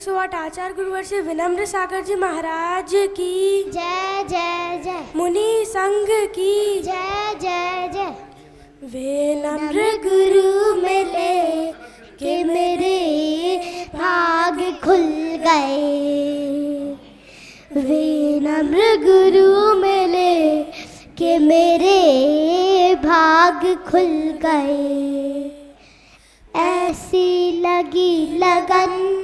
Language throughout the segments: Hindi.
स्वाट आचार्य गुरुवर श्री विनम्र सागर जी महाराज की जय जय जय। मुनि संघ की जय जय जय। विनम्र गुरु मिले के मेरे भाग खुल गए। विनम्र गुरु मिले के मेरे भाग खुल गए। ऐसी लगी लगन,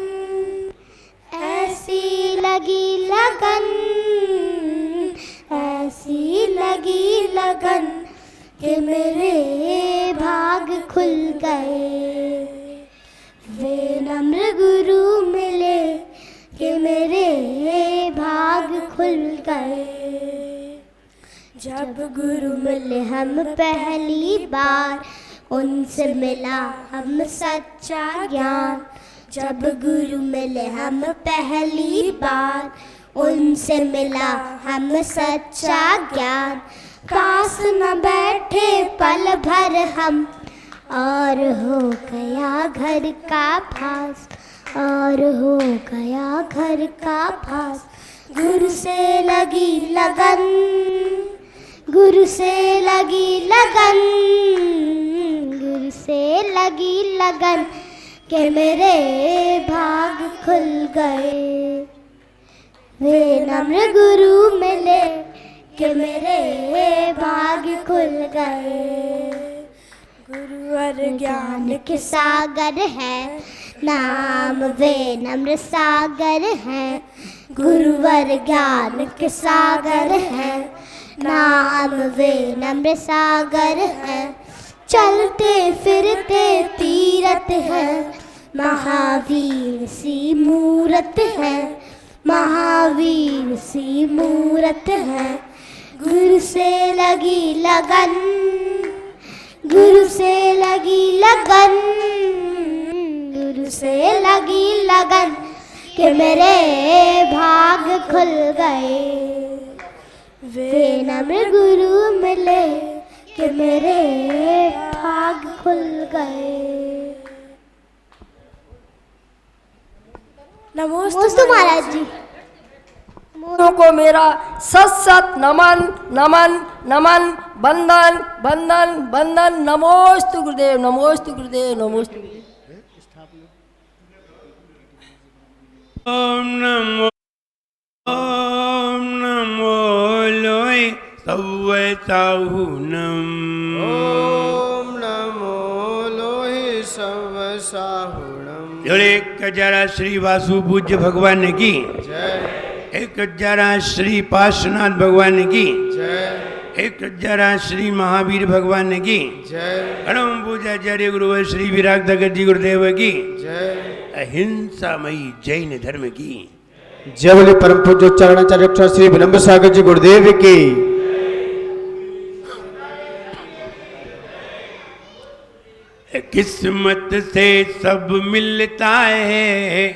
ऐसी लगी लगन, ऐसी लगी लगन कि मेरे भाग खुल गए। विनम्र गुरु मिले कि मेरे भाग खुल गए। जब गुरु मिले हम पहली बार, उनसे मिला हम सच्चा ज्ञान। जब गुरु मिले हम पहली बार, उनसे मिला हम सच्चा ज्ञान। पास न बैठे पल भर हम, और हो गया घर का भास, और हो गया घर का भास। गुरु से लगी लगन, गुरु से लगी लगन, गुरु से लगी लगन कि मेरे भाग खुल गए। विनम्र गुरु मिले कि मेरे भाग खुल गए। गुरुवर ज्ञान के सागर है, नाम विनम्र सागर है। गुरुवर ज्ञान के सागर है, नाम विनम्र सागर है। चलते फिरते तीरथ है, महावीर सी मूरत है, महावीर सी मूरत है। गुरु से लगी लगन, गुरु से लगी लगन, गुरु से लगी लगन कि मेरे भाग खुल गए। विनम्र गुरु मिले कि मेरे भाग खुल गए। नमोस्तु महाराज जी। को मेरा सत सत नमन नमन नमन बंदन बंदन बंदन। नमोस्तु गुरुदेव, नमोस्तु गुरुदेव, नमोस्तु। ओम नमो लोय सव्वे साहुनम। ओम नमो लोहि सव्वे साहुनम। एक जरा श्री वासु पूज्य भगवान की जय। एक जरा श्री पार्श्वनाथ भगवान की जय। एक जरा श्री महावीर भगवान की जय। परम पूजा आचार्य गुरुवर श्री विराग दगत जी गुरुदेव की जय। अहिंसामयी जैन धर्म की जय। बोले परम पूज्य चरणाचार्य श्री विनम्र सागर जी गुरुदेव की। किस्मत से सब मिलता है,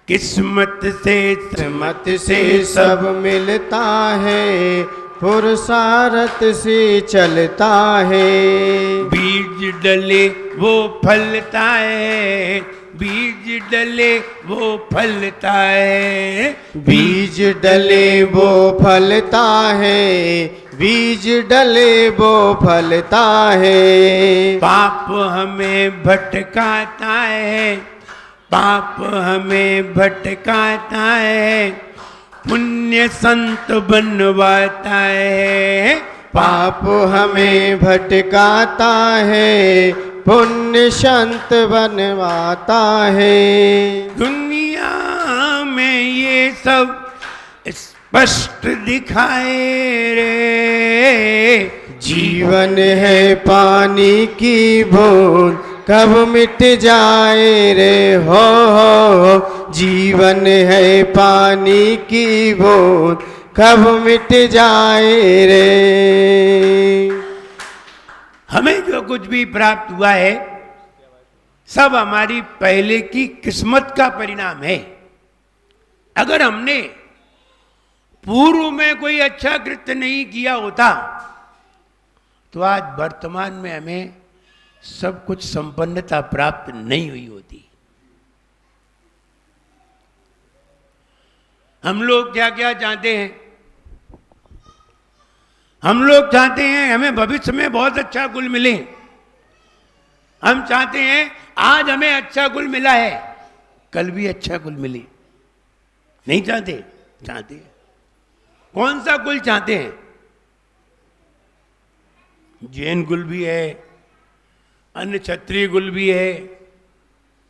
किस्मत से किस्मत से सब मिलता है, पुरुषार्थ से चलता है। बीज डले वो फलता है, बीज डले वो फलता है, बीज डले वो फलता है, बीज डले वो फलता है। पाप हमें भटकाता है, पाप हमें भटकाता है, पुण्य संत बनवाता है। पाप हमें भटकाता है, पुण्य संत बनवाता है। दुनिया में ये सब स्पष्ट दिखाए रे। जीवन है पानी की बूंद, कब मिट जाए रे हो। जीवन है पानी की बूंद, कब मिट जाए रे। हमें जो कुछ भी प्राप्त हुआ है सब हमारी पहले की किस्मत का परिणाम है। अगर हमने पूर्व में कोई अच्छा कृत्य नहीं किया होता तो आज वर्तमान में हमें सब कुछ संपन्नता प्राप्त नहीं हुई होती। हम लोग क्या क्या चाहते हैं? हम लोग चाहते हैं हमें भविष्य में बहुत अच्छा कुल मिले। हम चाहते हैं आज हमें अच्छा कुल मिला है, कल भी अच्छा कुल मिले। नहीं चाहते? चाहते हैं। कौन सा कुल चाहते हैं? जैन कुल भी है, अन्य क्षत्रिय कुल भी है,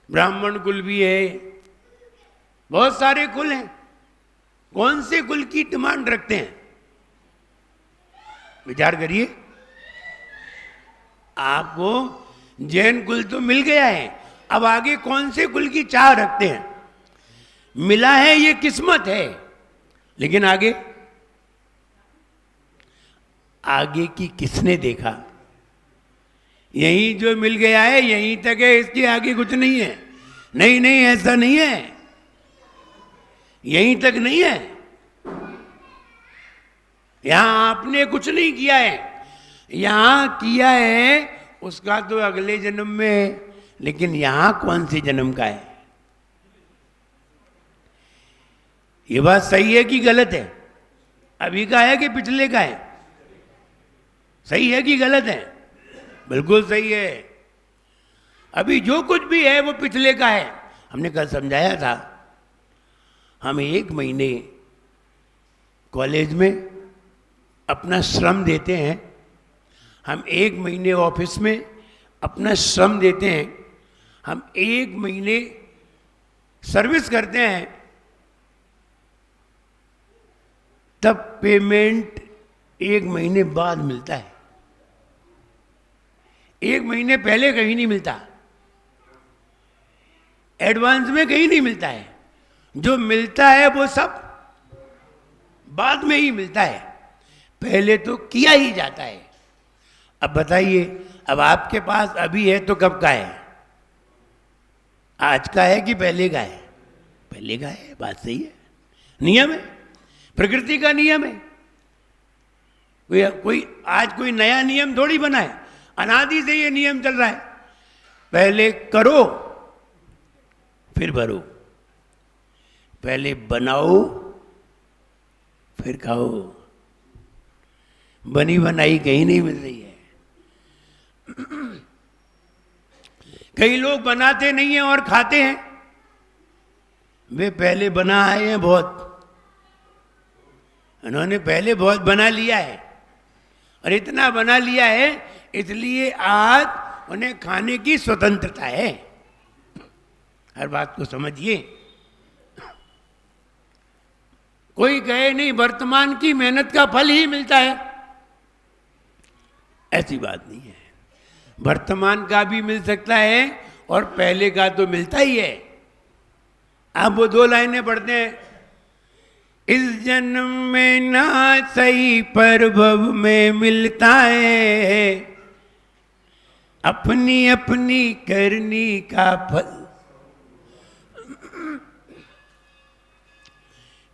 ब्राह्मण कुल भी है, बहुत सारे कुल हैं। कौन से कुल की डिमांड रखते हैं? विचार करिए। आपको जैन कुल तो मिल गया है, अब आगे कौन से कुल की चाह रखते हैं? मिला है ये किस्मत है, लेकिन आगे आगे की किसने देखा? यही जो मिल गया है यहीं तक है, इसके आगे कुछ नहीं है। नहीं नहीं, ऐसा नहीं है, यहीं तक नहीं है। यहां आपने कुछ नहीं किया है, यहां किया है उसका तो अगले जन्म में है, लेकिन यहां कौन से जन्म का है? ये बात सही है कि गलत है? अभी का है कि पिछले का है? सही है कि गलत है? बिल्कुल सही है। अभी जो कुछ भी है वो पिछले का है। हमने कल समझाया था, हम 1 महीने कॉलेज में अपना श्रम देते हैं, हम 1 महीने ऑफिस में अपना श्रम देते हैं, हम 1 महीने सर्विस करते हैं, तब पेमेंट 1 महीने बाद मिलता है। 1 महीने पहले कहीं नहीं मिलता, एडवांस में कहीं नहीं मिलता है। जो मिलता है वो सब बाद में ही मिलता है, पहले तो किया ही जाता है। अब बताइए, अब आपके पास अभी है तो कब का है? आज का है कि पहले का है? पहले का है। बात सही है, नियम है, प्रकृति का नियम है। कोई आज कोई नया नियम थोड़ी बना है, अनादि से ये नियम चल रहा है। पहले करो फिर भरो, पहले बनाओ फिर खाओ। बनी बनाई कहीं नहीं मिल रही है। कई लोग बनाते नहीं हैं और खाते हैं। वे पहले बना आए हैं बहुत, उन्होंने पहले बहुत बना लिया है, और इतना बना लिया है इसलिए आज उन्हें खाने की स्वतंत्रता है। हर बात को समझिए। कोई कहे नहीं वर्तमान की मेहनत का फल ही मिलता है, ऐसी बात नहीं है। वर्तमान का भी मिल सकता है और पहले का तो मिलता ही है। आप वो 2 लाइनें पढ़ते हैं, इस जन्म में ना सही पर भव में मिलता है, अपनी अपनी करनी का फल।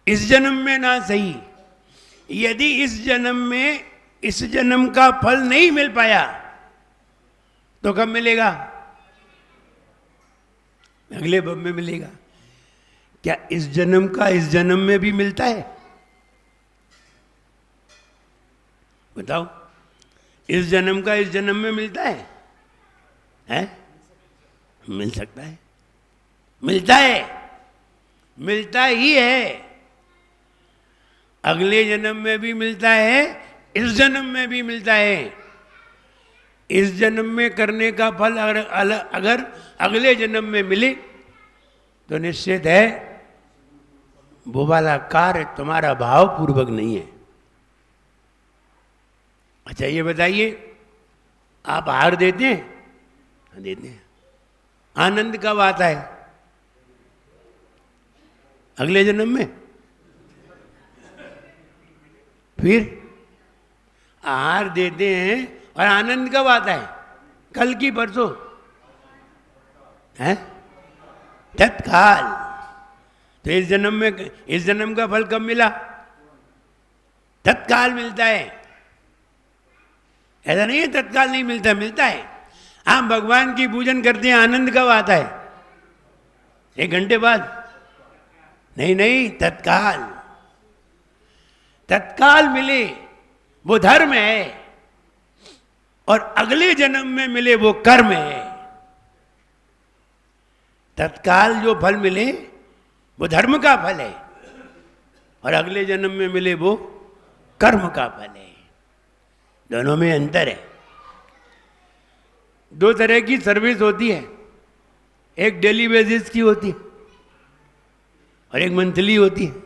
इस जन्म में ना सही, यदि इस जन्म में इस जन्म का फल नहीं मिल पाया तो कब मिलेगा? अगले भव में मिलेगा। क्या इस जन्म का इस जन्म में भी मिलता है? बताओ, इस जन्म का इस जन्म में मिलता है? हैं? मिल सकता है, मिलता है, मिलता ही है। अगले जन्म में भी मिलता है, इस जन्म में भी मिलता है। इस जन्म में करने का फल अगर अगले जन्म में मिले तो निश्चित है वो वाला कार्य तुम्हारा भाव पूर्वक नहीं है। अच्छा ये बताइए, आप हार देते हैं? देते हैं। आनंद कब आता है? अगले जन्म में। फिर आहार देते हैं और आनंद कब आता है? कल की परसों है, तत्काल। तो इस जन्म में, इस जन्म का फल कब मिला? तत्काल मिलता है। ऐसा नहीं है तत्काल नहीं मिलता, मिलता है। हम भगवान की पूजन करते हैं, आनंद कब आता है? 1 घंटे बाद। नहीं नहीं, तत्काल। तत्काल मिले वो धर्म है, और अगले जन्म में मिले वो कर्म है। तत्काल जो फल मिले वो धर्म का फल है, और अगले जन्म में मिले वो कर्म का फल है। दोनों में अंतर है। दो तरह की सर्विस होती है, एक डेली बेसिस की होती है और एक मंथली होती है।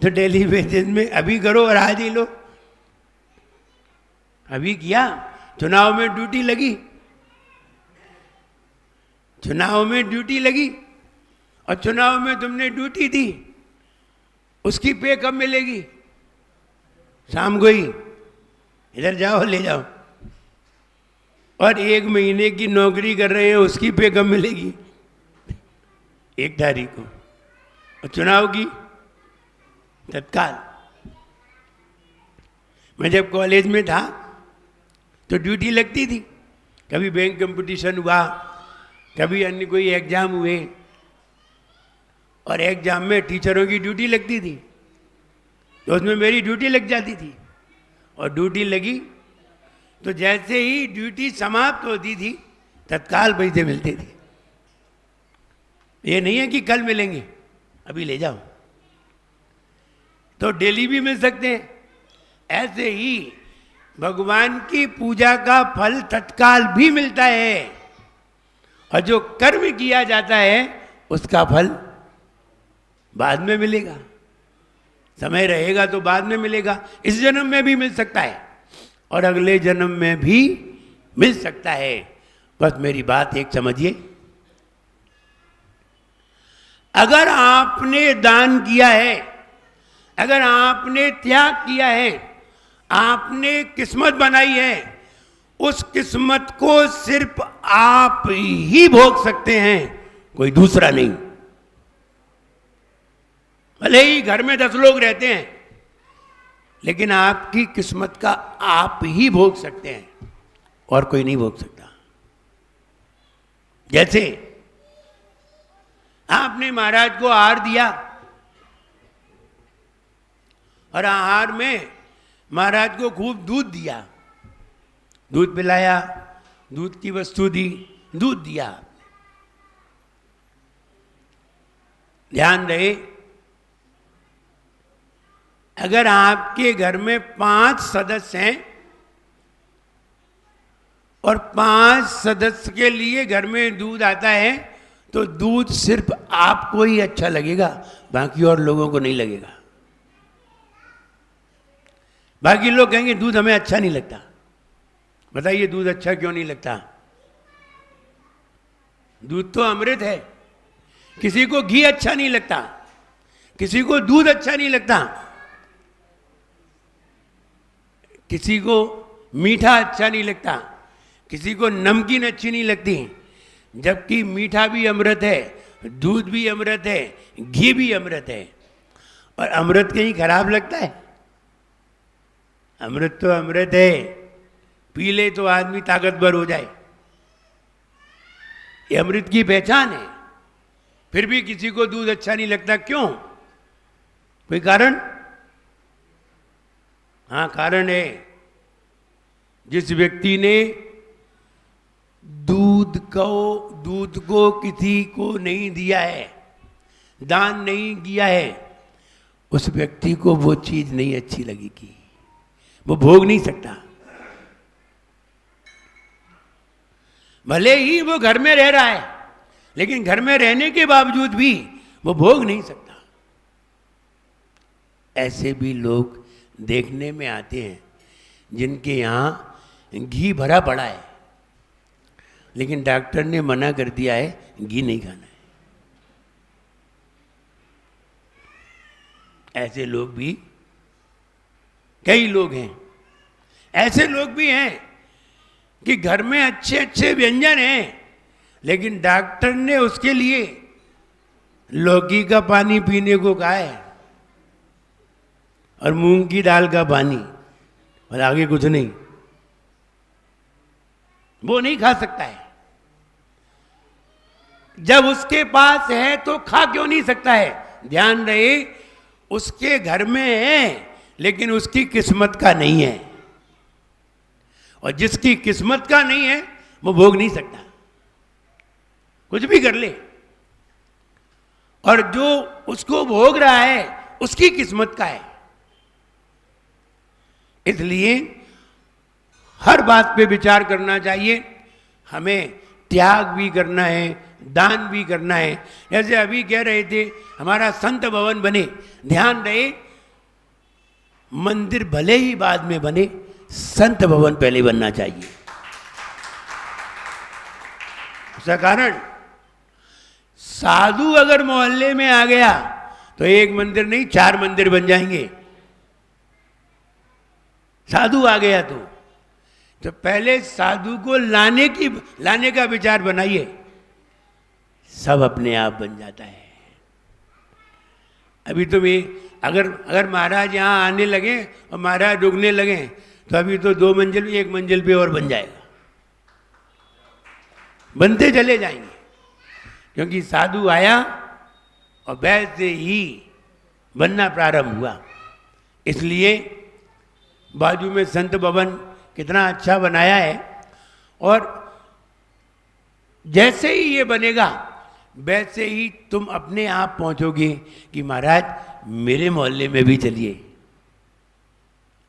तो डेली बेसिस में अभी करो और आज ही लो। अभी किया, चुनाव में ड्यूटी लगी, चुनाव में ड्यूटी लगी, और चुनाव में तुमने ड्यूटी दी, उसकी पे कब मिलेगी? शाम को ही, इधर जाओ ले जाओ। और 1 महीने की नौकरी कर रहे हैं, उसकी पे कब मिलेगी? 1 तारीख को। और चुनाव की तत्काल। मैं जब कॉलेज में था तो ड्यूटी लगती थी, कभी बैंक कंपटीशन हुआ, कभी अन्य कोई एग्जाम हुए, और एग्जाम में टीचरों की ड्यूटी लगती थी, तो उसमें मेरी ड्यूटी लग जाती थी। और ड्यूटी लगी तो जैसे ही ड्यूटी समाप्त होती थी, तत्काल पैसे मिलते थे। ये नहीं है कि कल मिलेंगे, अभी ले जाओ। तो डेली भी मिल सकते हैं। ऐसे ही भगवान की पूजा का फल तत्काल भी मिलता है, और जो कर्म किया जाता है उसका फल बाद में मिलेगा। समय रहेगा तो बाद में मिलेगा। इस जन्म में भी मिल सकता है और अगले जन्म में भी मिल सकता है। बस मेरी बात एक समझिए, अगर आपने दान किया है, अगर आपने त्याग किया है, आपने किस्मत बनाई है, उस किस्मत को सिर्फ आप ही भोग सकते हैं, कोई दूसरा नहीं। भले ही घर में 10 लोग रहते हैं, लेकिन आपकी किस्मत का आप ही भोग सकते हैं, और कोई नहीं भोग सकता। जैसे आपने महाराज को आहार दिया, और आहार में महाराज को खूब दूध दिया, दूध पिलाया, दूध की वस्तु दी, दूध दिया। ध्यान रहे, अगर आपके घर में 5 सदस्य हैं और 5 सदस्य के लिए घर में दूध आता है, तो दूध सिर्फ आपको ही अच्छा लगेगा, बाकी और लोगों को नहीं लगेगा। बाकी लोग कहेंगे दूध हमें अच्छा नहीं लगता। बताइए दूध अच्छा क्यों नहीं लगता? दूध तो अमृत है। किसी को घी अच्छा नहीं लगता, किसी को दूध अच्छा नहीं लगता, किसी को मीठा अच्छा नहीं लगता, किसी को नमकीन अच्छी नहीं लगती। जबकि मीठा भी अमृत है, दूध भी अमृत है, घी भी अमृत है। और अमृत कहीं खराब लगता है? अमृत तो अमृत है, पी ले तो आदमी ताकतवर हो जाए, ये अमृत की पहचान है। फिर भी किसी को दूध अच्छा नहीं लगता, क्यों? कोई कारण? हाँ, कारण है। जिस व्यक्ति ने दूध को किसी को नहीं दिया है, दान नहीं किया है, उस व्यक्ति को वो चीज नहीं अच्छी लगेगी, वो भोग नहीं सकता। भले ही वो घर में रह रहा है, लेकिन घर में रहने के बावजूद भी वो भोग नहीं सकता। ऐसे भी लोग देखने में आते हैं जिनके यहाँ घी भरा पड़ा है, लेकिन डॉक्टर ने मना कर दिया है घी नहीं खाना है। ऐसे लोग भी कई लोग हैं। ऐसे लोग भी हैं कि घर में अच्छे अच्छे व्यंजन हैं, लेकिन डॉक्टर ने उसके लिए लौकी का पानी पीने को कहा है और मूंग की दाल का पानी, और आगे कुछ नहीं। वो नहीं खा सकता है। जब उसके पास है तो खा क्यों नहीं सकता है? ध्यान रहे, उसके घर में है लेकिन उसकी किस्मत का नहीं है, और जिसकी किस्मत का नहीं है वो भोग नहीं सकता, कुछ भी कर ले। और जो उसको भोग रहा है उसकी किस्मत का है। इसलिए हर बात पे विचार करना चाहिए। हमें त्याग भी करना है, दान भी करना है। जैसे अभी कह रहे थे हमारा संत भवन बने, ध्यान रहे मंदिर भले ही बाद में बने, संत भवन पहले बनना चाहिए। उसका कारण साधु अगर मोहल्ले में आ गया तो एक मंदिर नहीं 4 मंदिर बन जाएंगे। साधु आ गया तो पहले साधु को लाने का विचार बनाइए, सब अपने आप बन जाता है। अभी तो अगर महाराज यहाँ आने लगे और महाराज रुकने लगे तो अभी तो 2 मंजिल 1 मंजिल पे और बन जाएगा, बनते चले जाएंगे। क्योंकि साधु आया और वैसे ही बनना प्रारंभ हुआ। इसलिए बाजू में संत भवन कितना अच्छा बनाया है, और जैसे ही ये बनेगा वैसे ही तुम अपने आप पहुंचोगे कि महाराज मेरे मोहल्ले में भी चलिए,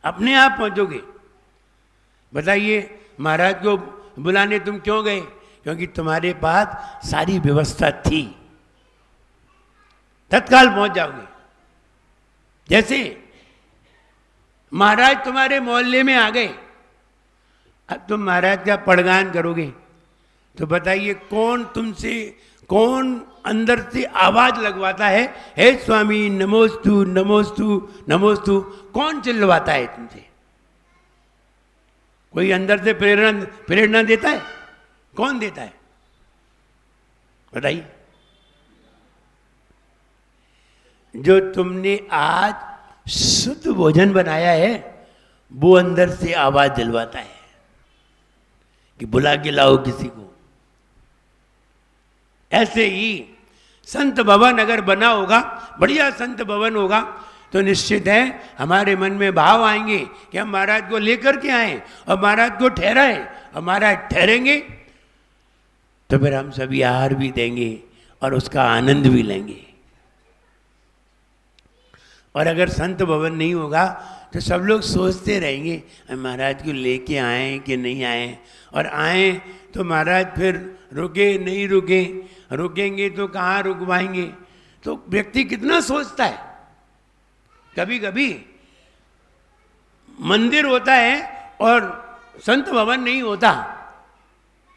अपने आप पहुंचोगे। बताइए महाराज को बुलाने तुम क्यों गए? क्योंकि तुम्हारे पास सारी व्यवस्था थी, तत्काल पहुंच जाओगे। जैसे महाराज तुम्हारे मोहल्ले में आ गए, अब तुम महाराज का पड़गान करोगे तो बताइए कौन अंदर से आवाज लगवाता है, हे स्वामी नमोस्तु नमोस्तु नमोस्तु? कौन चिल्लवाता है तुमसे? कोई अंदर से प्रेरणा देता है? कौन देता है बताइए? जो तुमने आज शुद्ध भोजन बनाया है वो अंदर से आवाज दिलवाता है कि बुला के लाओ किसी को। ऐसे ही संत भवन अगर बना होगा, बढ़िया संत भवन होगा, तो निश्चित है हमारे मन में भाव आएंगे कि हम महाराज को लेकर के आए और महाराज को ठहराए, और महाराज ठहरेंगे तो फिर हम सभी आहार भी देंगे और उसका आनंद भी लेंगे। और अगर संत भवन नहीं होगा तो सब लोग सोचते रहेंगे महाराज को लेके आए कि नहीं आए, और आए तो महाराज फिर रुके नहीं रुके, रुकेंगे तो कहाँ रुकवाएंगे। तो व्यक्ति कितना सोचता है। कभी कभी मंदिर होता है और संत भवन नहीं होता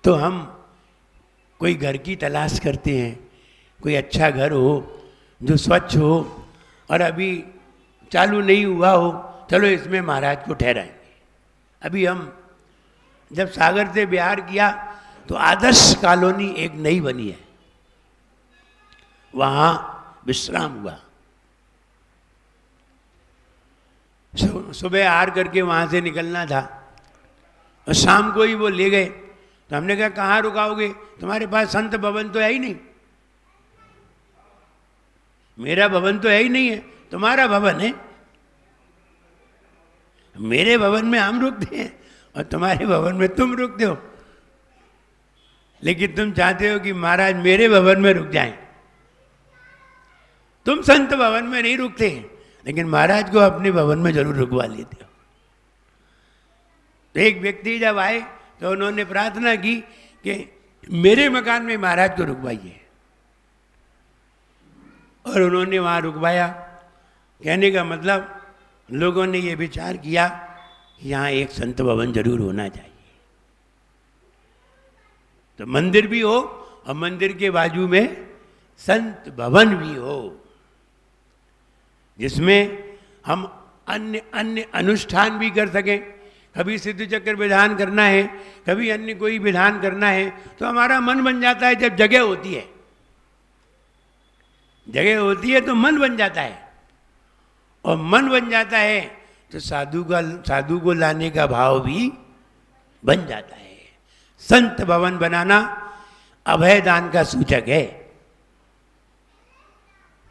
तो हम कोई घर की तलाश करते हैं, कोई अच्छा घर हो जो स्वच्छ हो और अभी चालू नहीं हुआ हो, चलो इसमें महाराज को ठहराएंगे। अभी हम जब सागर से बिहार किया तो आदर्श कॉलोनी एक नई बनी है, वहाँ विश्राम हुआ। सुबह आर करके वहाँ से निकलना था और शाम को ही वो ले गए। तो हमने कहा कहाँ रुकाओगे, तुम्हारे पास संत भवन तो है ही नहीं, मेरा भवन तो है ही नहीं है, तुम्हारा भवन है। मेरे भवन में हम रुकते हैं और तुम्हारे भवन में तुम रुकते हो, लेकिन तुम चाहते हो कि महाराज मेरे भवन में रुक जाएं। तुम संत भवन में नहीं रुकते लेकिन महाराज को अपने भवन में जरूर रुकवा लेते हो। एक व्यक्ति जब आए तो उन्होंने प्रार्थना की कि मेरे मकान में महाराज को रुकवाइए, और उन्होंने वहाँ रुकवाया। कहने का मतलब लोगों ने ये विचार किया कि यहाँ एक संत भवन जरूर होना चाहिए। तो मंदिर भी हो और मंदिर के बाजू में संत भवन भी हो, जिसमें हम अन्य अन्य अनुष्ठान भी कर सकें। कभी सिद्ध चक्र विधान करना है, कभी अन्य कोई विधान करना है, तो हमारा मन बन जाता है। जब जगह होती है, जगह होती है तो मन बन जाता है, और मन बन जाता है तो साधु को लाने का भाव भी बन जाता है। संत भवन बनाना अभय दान का सूचक है।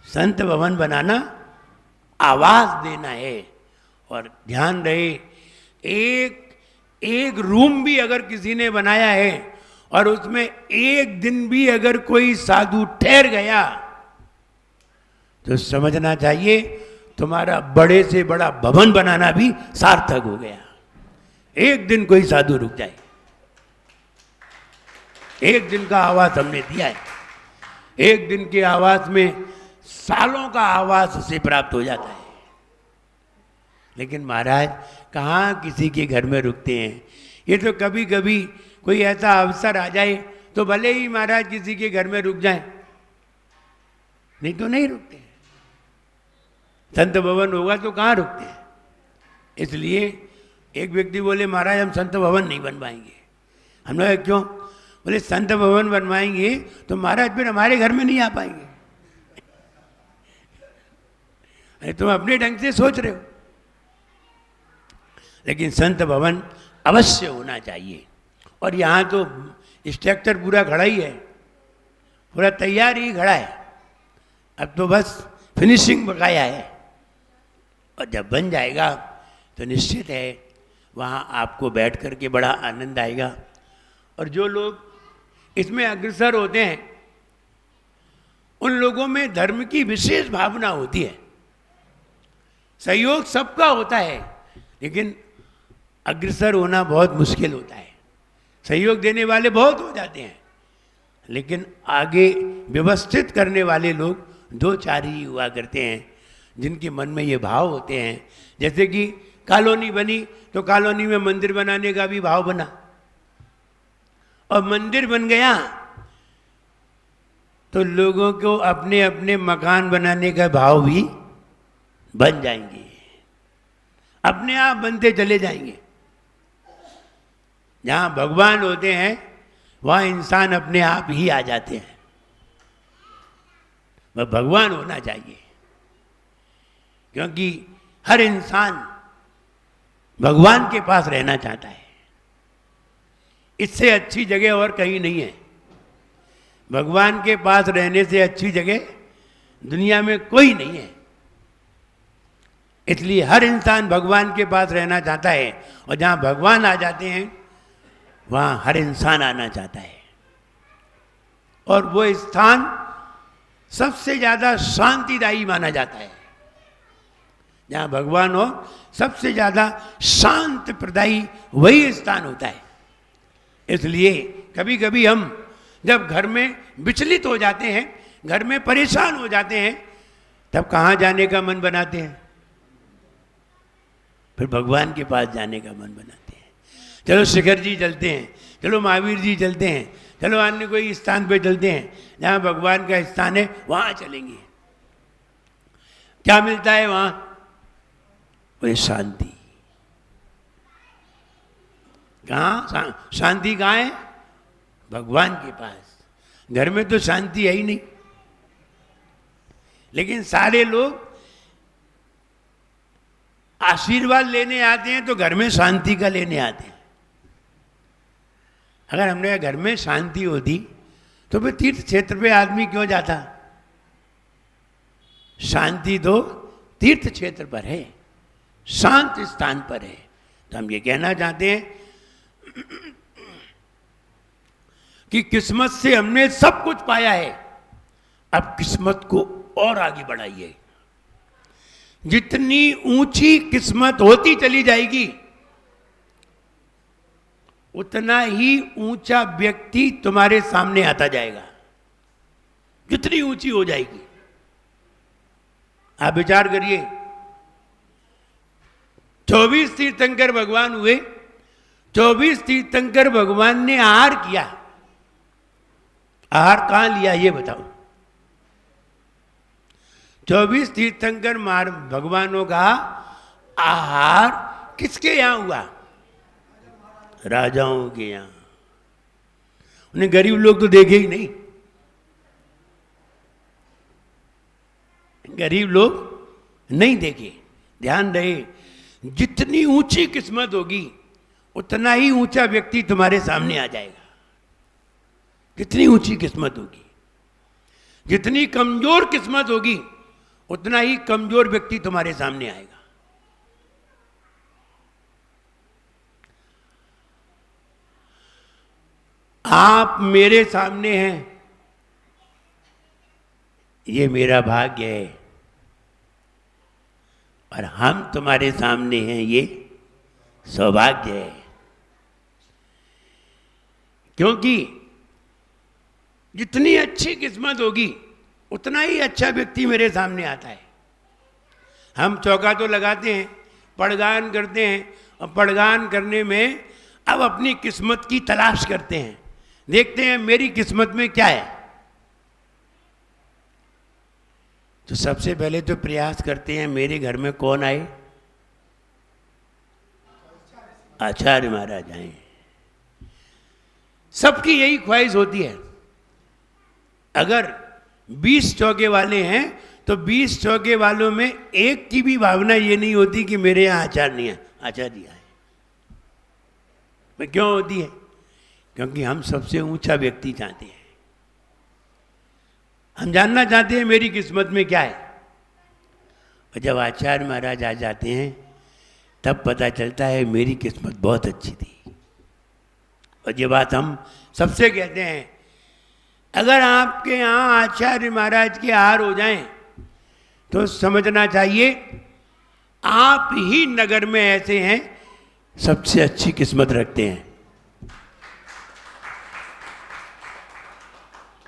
संत भवन बनाना आवास देना है। और ध्यान रहे, एक रूम भी अगर किसी ने बनाया है और उसमें एक दिन भी अगर कोई साधु ठहर गया तो समझना चाहिए तुम्हारा बड़े से बड़ा भवन बनाना भी सार्थक हो गया। एक दिन कोई साधु रुक जाए, एक दिन का आवास हमने दिया है। एक दिन के आवास में सालों का आवास उसे प्राप्त हो जाता है। लेकिन महाराज कहाँ किसी के घर में रुकते हैं। ये तो कभी कभी कोई ऐसा अवसर आ जाए तो भले ही महाराज किसी के घर में रुक जाए, नहीं तो नहीं रुकते। संत भवन होगा तो कहाँ रुकते हैं। इसलिए एक व्यक्ति बोले महाराज हम संत भवन नहीं बनवाएंगे। हमने कहा क्यों? बोले संत भवन बनवाएंगे तो महाराज फिर हमारे घर में नहीं आ पाएंगे। अरे तुम अपने ढंग से सोच रहे हो। लेकिन संत भवन अवश्य होना चाहिए। और यहाँ तो स्ट्रक्चर पूरा खड़ा ही है, पूरा तैयार ही खड़ा है। अब तो बस फिनिशिंग बकाया है। और जब बन जाएगा तो निश्चित है वहाँ आपको बैठ कर के बड़ा आनंद आएगा। और जो लोग इसमें अग्रसर होते हैं उन लोगों में धर्म की विशेष भावना होती है। सहयोग सबका होता है, लेकिन अग्रसर होना बहुत मुश्किल होता है। सहयोग देने वाले बहुत हो जाते हैं, लेकिन आगे व्यवस्थित करने वाले लोग दो चार ही हुआ करते हैं जिनके मन में ये भाव होते हैं। जैसे कि कॉलोनी बनी तो कॉलोनी में मंदिर बनाने का भी भाव बना, और मंदिर बन गया तो लोगों को अपने अपने मकान बनाने का भाव भी बन जाएंगे, अपने आप बनते चले जाएंगे। जहाँ भगवान होते हैं वहाँ इंसान अपने आप ही आ जाते हैं। वह भगवान होना चाहिए, क्योंकि हर इंसान भगवान के पास रहना चाहता है। इससे अच्छी जगह और कहीं नहीं है। भगवान के पास रहने से अच्छी जगह दुनिया में कोई नहीं है। इसलिए हर इंसान भगवान के पास रहना चाहता है, और जहाँ भगवान आ जाते हैं वहाँ हर इंसान आना चाहता है। और वो स्थान सबसे ज़्यादा शांतिदायी माना जाता है। जहाँ भगवान हो सबसे ज़्यादा शांत प्रदायी वही स्थान होता है। इसलिए कभी कभी हम जब घर में विचलित हो जाते हैं, घर में परेशान हो जाते हैं, तब कहाँ जाने का मन बनाते हैं? फिर भगवान के पास जाने का मन बनाते हैं। चलो शिखर जी चलते हैं, चलो महावीर जी चलते हैं, चलो अन्य कोई स्थान पे चलते हैं जहाँ भगवान का स्थान है, वहाँ चलेंगे। क्या मिलता है वहाँ? बोले शांति। कहाँ शांति कहाँ है? भगवान के पास। घर में तो शांति है ही नहीं। लेकिन सारे लोग आशीर्वाद लेने आते हैं तो घर में शांति का लेने आते हैं। अगर हमने घर में शांति होती तो फिर तीर्थ क्षेत्र पे आदमी क्यों जाता? शांति तो तीर्थ क्षेत्र पर है, शांत स्थान पर है। तो हम ये कहना चाहते हैं कि किस्मत से हमने सब कुछ पाया है, अब किस्मत को और आगे बढ़ाइए। जितनी ऊंची किस्मत होती चली जाएगी उतना ही ऊंचा व्यक्ति तुम्हारे सामने आता जाएगा। जितनी ऊंची हो जाएगी, आप विचार करिए। 24 तीर्थंकर भगवान हुए, 24 तीर्थंकर भगवान ने आहार किया। आहार कहां लिया ये बताओ? 24 तीर्थंकर भगवानों का आहार किसके यहां हुआ? राजाओं के यहां। उन्हें गरीब लोग तो देखे ही नहीं। गरीब लोग नहीं देखे। ध्यान रहे, जितनी ऊंची किस्मत होगी उतना ही ऊंचा व्यक्ति तुम्हारे सामने आ जाएगा। कितनी ऊंची किस्मत होगी। जितनी कमजोर किस्मत होगी उतना ही कमजोर व्यक्ति तुम्हारे सामने आएगा। आप मेरे सामने हैं, ये मेरा भाग्य है, और हम तुम्हारे सामने हैं, ये सौभाग्य है। क्योंकि जितनी अच्छी किस्मत होगी उतना ही अच्छा व्यक्ति मेरे सामने आता है। हम चौका तो लगाते हैं, पड़गान करते हैं, और पड़गान करने में अब अपनी किस्मत की तलाश करते हैं, देखते हैं मेरी किस्मत में क्या है। तो सबसे पहले तो प्रयास करते हैं मेरे घर में कौन आए, आचार्य महाराज आए। सबकी यही ख्वाहिश होती है। अगर 20 चौके वाले हैं तो 20 चौके वालों में एक की भी भावना ये नहीं होती कि मेरे यहाँ आचार्य नहीं है, आचार्य जी आए। मैं क्यों होती है? क्योंकि हम सबसे ऊंचा व्यक्ति चाहते हैं। हम जानना चाहते हैं मेरी किस्मत में क्या है। और जब आचार्य महाराज आ जाते हैं तब पता चलता है मेरी किस्मत बहुत अच्छी थी। और ये बात हम सबसे कहते हैं। अगर आपके यहाँ आचार्य महाराज के हार हो जाएं तो समझना चाहिए आप ही नगर में ऐसे हैं सबसे अच्छी किस्मत रखते हैं।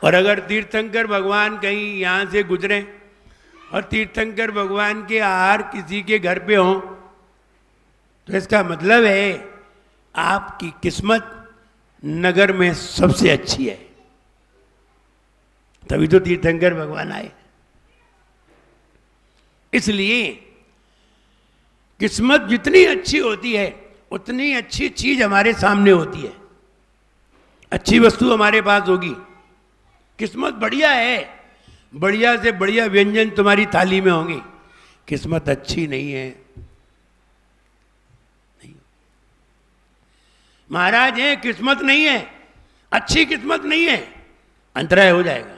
और अगर तीर्थंकर भगवान कहीं यहाँ से गुजरे और तीर्थंकर भगवान के आहार किसी के घर पे हों तो इसका मतलब है आपकी किस्मत नगर में सबसे अच्छी है। तभी तो तीर्थंकर भगवान आए। इसलिए किस्मत जितनी अच्छी होती है उतनी अच्छी चीज हमारे सामने होती है, अच्छी वस्तु हमारे पास होगी। किस्मत बढ़िया है, बढ़िया से बढ़िया व्यंजन तुम्हारी थाली में होंगे। किस्मत अच्छी नहीं है, नहीं। महाराज है, किस्मत नहीं है, अच्छी किस्मत नहीं है, अंतराय हो जाएगा।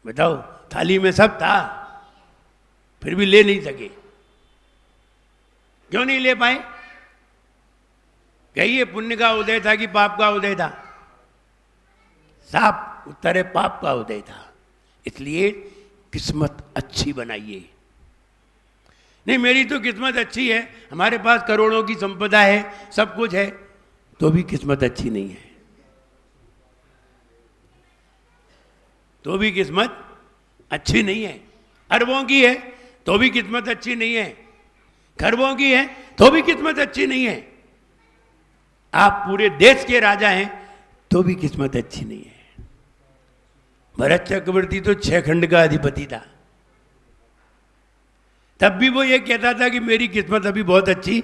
बताओ, थाली में सब था फिर भी ले नहीं सके। क्यों नहीं ले पाए? कहिए पुण्य का उदय था कि पाप का उदय था? साफ उत्तर है, पाप का उदय था। इसलिए किस्मत अच्छी बनाइए। नहीं, मेरी तो किस्मत अच्छी है, हमारे पास करोड़ों की संपदा है, सब कुछ है, तो भी किस्मत अच्छी नहीं है, तो भी किस्मत अच्छी नहीं है। अरबों की है तो भी किस्मत अच्छी नहीं है, खरबों की है तो भी किस्मत अच्छी नहीं है। आप पूरे देश के राजा हैं तो भी किस्मत अच्छी नहीं है। भरत चक्रवर्ती तो 6 खंड का अधिपति था, तब भी वो ये कहता था कि मेरी किस्मत अभी बहुत अच्छी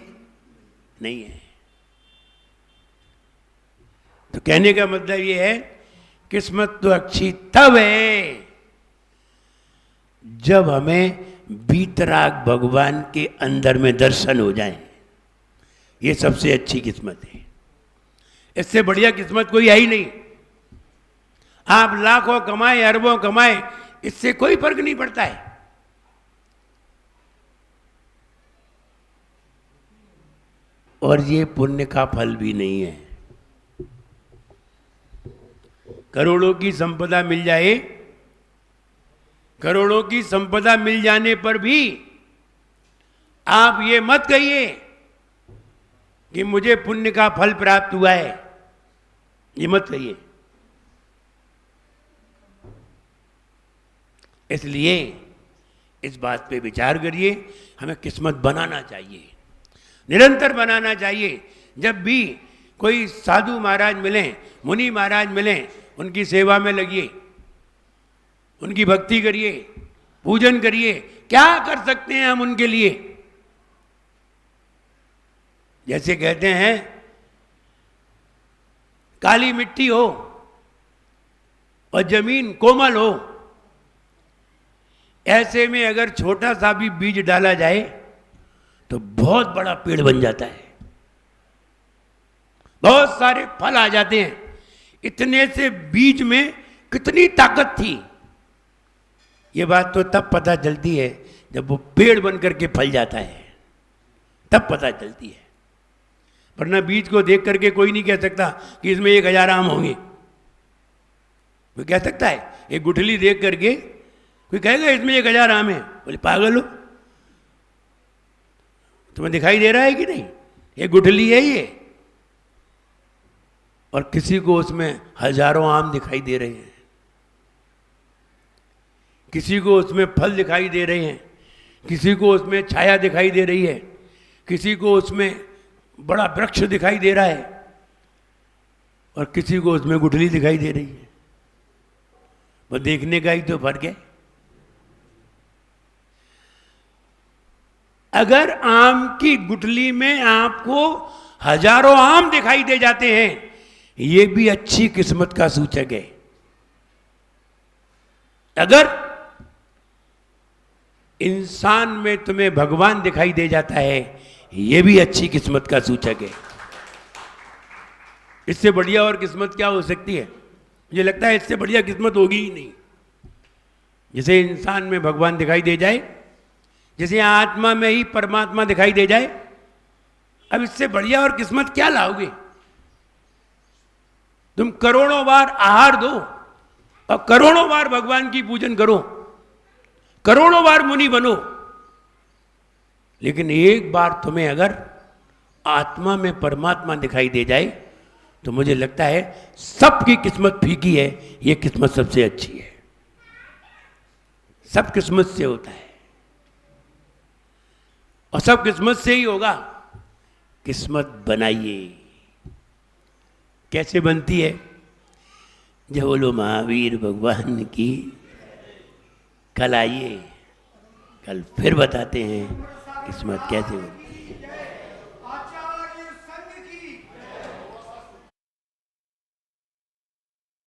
नहीं है। तो कहने का मतलब ये है, किस्मत तो अच्छी तब है जब हमें बीतराग भगवान के अंदर में दर्शन हो जाए। ये सबसे अच्छी किस्मत है। इससे बढ़िया किस्मत कोई है ही नहीं। आप लाखों कमाए, अरबों कमाए, इससे कोई फर्क नहीं पड़ता है। और ये पुण्य का फल भी नहीं है। करोड़ों की संपदा मिल जाए, करोड़ों की संपदा मिल जाने पर भी आप ये मत कहिए कि मुझे पुण्य का फल प्राप्त हुआ है, ये मत कहिए। इसलिए इस बात पे विचार करिए, हमें किस्मत बनाना चाहिए, निरंतर बनाना चाहिए। जब भी कोई साधु महाराज मिलें, मुनि महाराज मिलें, उनकी सेवा में लगिए, उनकी भक्ति करिए, पूजन करिए। क्या कर सकते हैं हम उनके लिए? जैसे कहते हैं काली मिट्टी हो और जमीन कोमल हो, ऐसे में अगर छोटा सा भी बीज डाला जाए तो बहुत बड़ा पेड़ बन जाता है, बहुत सारे फल आ जाते हैं। इतने से बीज में कितनी ताकत थी, ये बात तो तब पता चलती है जब वो पेड़ बन करके फल जाता है, तब पता चलती है। वरना बीज को देख करके कोई नहीं कह सकता कि इसमें 1000 आम होंगे। कोई कह सकता है? एक गुठली देख करके कोई कहेगा इसमें 1000 आम है? बोले पागल हो, तुम्हें दिखाई दे रहा है कि नहीं? ये गुठली है ये, और किसी को उसमें हजारों आम दिखाई दे रहे हैं, किसी को उसमें फल दिखाई दे रहे हैं, किसी को उसमें छाया दिखाई दे रही है, किसी को उसमें बड़ा वृक्ष दिखाई दे रहा है, और किसी को उसमें गुठली दिखाई दे रही है। वो देखने का ही तो फर्क है। अगर आम की गुठली में आपको हजारों आम दिखाई दे जाते हैं, ये भी अच्छी किस्मत का सूचक है। अगर इंसान में तुम्हें भगवान दिखाई दे जाता है, ये भी अच्छी किस्मत का सूचक है। इससे बढ़िया और किस्मत क्या हो सकती है? मुझे लगता है इससे बढ़िया किस्मत होगी ही नहीं। जैसे इंसान में भगवान दिखाई दे जाए, जैसे आत्मा में ही परमात्मा दिखाई दे जाए, अब इससे बढ़िया और किस्मत क्या लाओगे? तुम करोड़ों बार आहार दो और करोड़ों बार भगवान की पूजन करो, करोड़ों बार मुनि बनो, लेकिन एक बार तुम्हें अगर आत्मा में परमात्मा दिखाई दे जाए, तो मुझे लगता है सबकी किस्मत फीकी है, ये किस्मत सबसे अच्छी है। सब किस्मत से होता है, और सब किस्मत से ही होगा। किस्मत बनाइए। कैसे बनती है? जब बोलो महावीर भगवान की। कल आइए, कल फिर बताते हैं किस्मत कैसे बनती है।